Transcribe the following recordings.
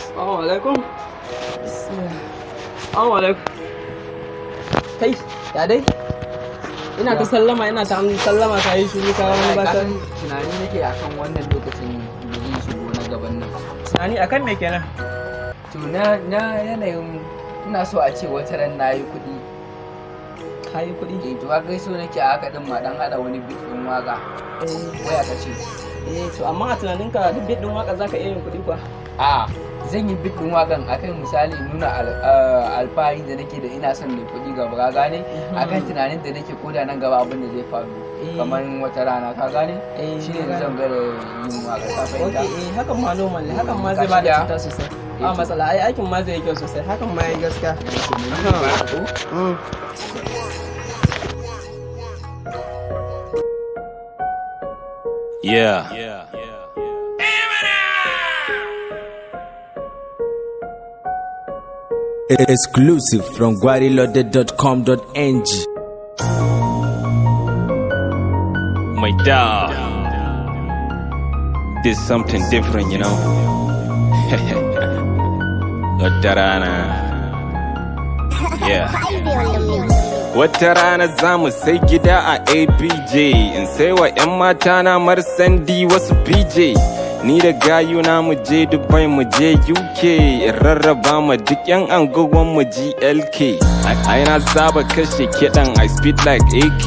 Assalamu alaikum. Assalamu alaikum. Kai, ya dai? Ina ta sallama, ina ta sallama ka yi shiru ka wani ba san. Tunani nake akan wannan lokacin da zai shigo na gaban nan. Tunani akan me kenan? To na yanayin ina so a ce wata ran na yi kuɗi. Ka yi kuɗi? To haka so nake a haka din ma dan hada wani bit din waka. Waya ka ce. To amma a tunaninka duk bit din waka zaka iya yin kuɗi kuwa? A zan yi bit din wakan akan misali nuna alfahari da nake da ina son mai kuɗi gaba ka gane akan tunanin da nake koda nan gaba abin da zai faru kamar wata rana ka gane shine da zan gare yin waka ka fahimta. Hakan ma normal ne, hakan ma zai ba da cuta sosai. Ba matsala, ai aikin ma zai yi kyau sosai, hakan ma yayi gaskiya. Yeah. Exclusive from guarilode.com.ng. My dog. This something different, you know. Yeah. Wata rana za mu sai gida a ABJ in sai wa 'yan mata na marsandi wasu PJ. Ni da gayuna mu je Dubai mu je UK in rarraba ma duk 'yan anguwan mu GLK. Ai na saba kashe kiɗan I speed like AK.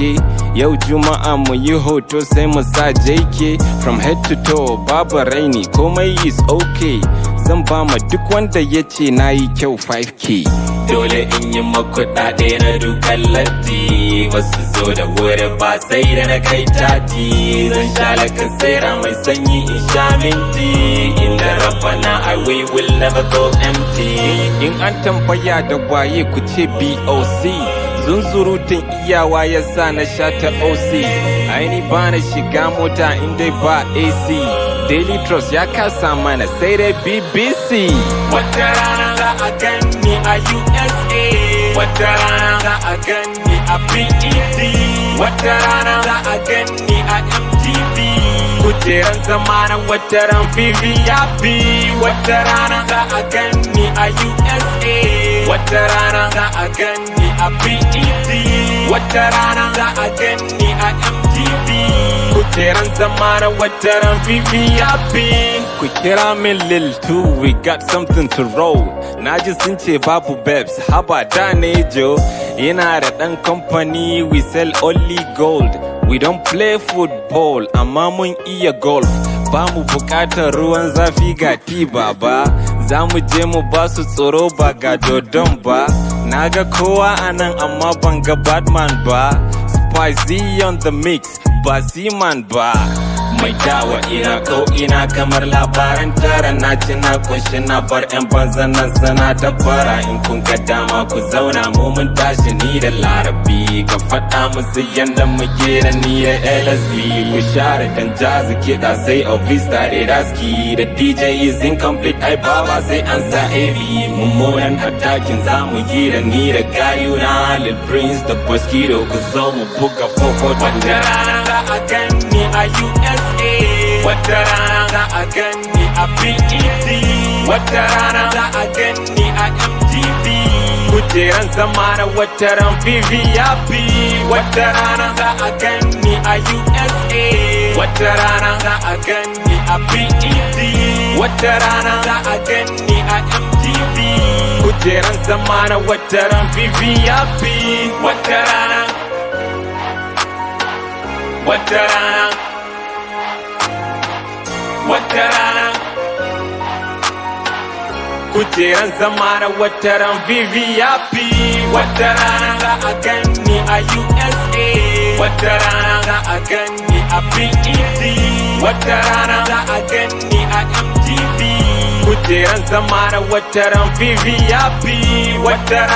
Yau Juma'a mu yi hoto sai mu sa JK. From head to toe babu raini komai is okay. Zan ba ma duk wanda ya ce na yi kyau 5K. Dole in yi makuɗaɗe na dukan latti. Wasu zo da wuri ba sai da na kai tati. Zan sha lakan saira mai sanyi in sha minti. Inda rabana I will never go empty. In an tambaya da waye ku ce BOC. Zunzurutun iyawa ya sa na sha ta OC. Aini ba na shiga mota in dai ba AC. Daily Trust ya kasa mana sai dai BBC. Wata rana za a gani a USA. Wata rana za a gani a BET. Wata rana za a gani a MTV. Kujeran zamana wata ran VVIP. Wata rana za a gani a USA. Wata rana za a gani a BET. Wata rana za a gani a MTV. Kujeran zamana wata ran VVIP. Ku kira min Lil 2, we got something to roll. Naji sun ce babu babes, haba da ne jo. Yana da ɗan company, we sell only gold. We don't play football, amma mun iya golf. Ba mu bukatar ruwan zafi ga ti baba. Za mu je mu ba su tsoro ba ga dodon ba. Na ga kowa anan amma ban ga Batman ba. Spicy on the mix, ba Seaman ba. Mai dawa ina ko ina kamar labaran tara na ci na kunshi na bar 'yan banza nan sana ta fara in kun ga dama ku zauna mu mun tashi ni da Larabi ka faɗa musu yanda muke da ni da LSB ku share dan jazi kiɗa sai Ovista da Daski da DJ is incomplete ai baba sai an sa AB mummunan attacking zamu yi da ni da gayuna Lil Prince da Boskido ku zo mu buga 4-4 wata rana za a gani a USA. Wata rana za a gani a BET. Wata rana za a gani a MTV. Kujeran zamana wata ran VVIP. Wata rana za a gani a USA. Wata rana za a gani a BET. Wata rana za a gani a MTV. Kujeran zamana wata ran VVIP. Wata rana. Wata rana. Wata rana. Kujeran zamana wata ran VVIP. Wata rana za a gani a USA. Wata rana za a gani a BET. Wata rana za a gani a MTV. Kujeran zamana wata ran VVIP. Wata rana.